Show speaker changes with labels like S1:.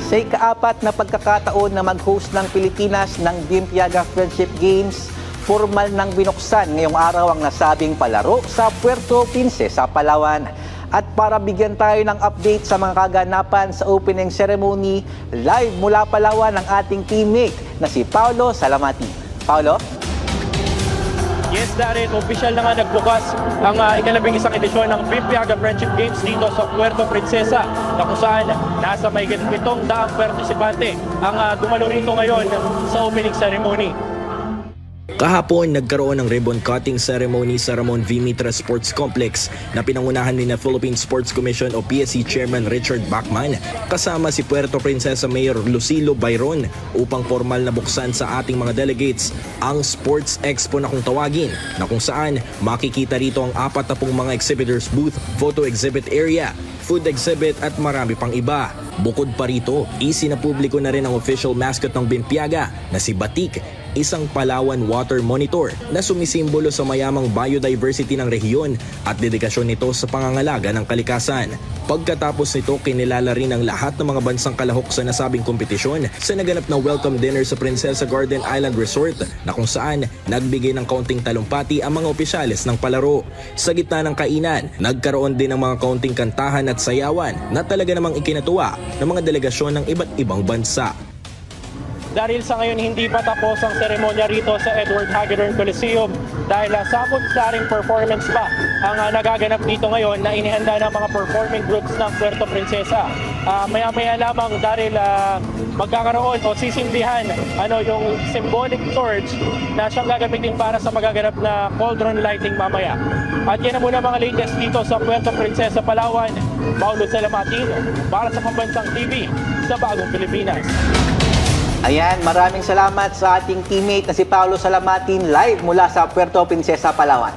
S1: Sa ikaapat na pagkakataon na mag-host ng Pilipinas ng Bimpiaga Friendship Games, formal nang binuksan ngayong araw ang nasabing palaro sa Puerto Princesa, Palawan. At para bigyan tayo ng update sa mga kaganapan sa opening ceremony, live mula Palawan ang ating teammate na si Paulo Salamati. Paulo?
S2: Yes, Darren, official na nga nagbukas ang ikalabing-isang edisyon ng Bimpiaga Friendship Games dito sa Puerto Princesa, na kung saan nasa may 700 partisipante ang dumalo rito ngayon sa opening ceremony.
S3: Kahapon, nagkaroon ng ribbon cutting ceremony sa Ramon V. Mitra Sports Complex na pinangunahan ni na Philippine Sports Commission o PSC Chairman Richard Bachman kasama si Puerto Princesa Mayor Lucilo Bayron upang formal na buksan sa ating mga delegates ang Sports Expo na kung tawagin, na kung saan makikita rito ang 40 mga exhibitors booth, photo exhibit area, food exhibit at marami pang iba. Bukod pa rito, isinapubliko na rin ang official mascot ng Bimpiaga na si Batik, isang Palawan water monitor na sumisimbolo sa mayamang biodiversity ng rehiyon at dedikasyon nito sa pangangalaga ng kalikasan. Pagkatapos nito, kinilala rin ang lahat ng mga bansang kalahok sa nasabing kompetisyon sa naganap na welcome dinner sa Princesa Garden Island Resort, na kung saan nagbigay ng kaunting talumpati ang mga opisyales ng palaro. Sa gitna ng kainan, nagkaroon din ng mga kaunting kantahan at sayawan na talaga namang ikinatuwa ng mga delegasyon ng iba't ibang bansa.
S2: Dahil sa ngayon hindi pa tapos ang seremonya rito sa Edward Hagedorn Coliseum dahil samot-saring performance pa ang nagaganap dito ngayon na inihanda ng mga performing groups ng Puerto Princesa. Maya-maya lamang dahil magkakaroon o sisindihan yung symbolic torch na siyang gagamitin para sa magaganap na cauldron lighting mamaya. At yan na muna mga latest dito sa Puerto Princesa, Palawan. Paulo Salamati para sa Pambansang TV sa Bagong Pilipinas.
S1: Ayan, maraming salamat sa ating teammate na si Paulo Salamatin live mula sa Puerto Princesa, Palawan.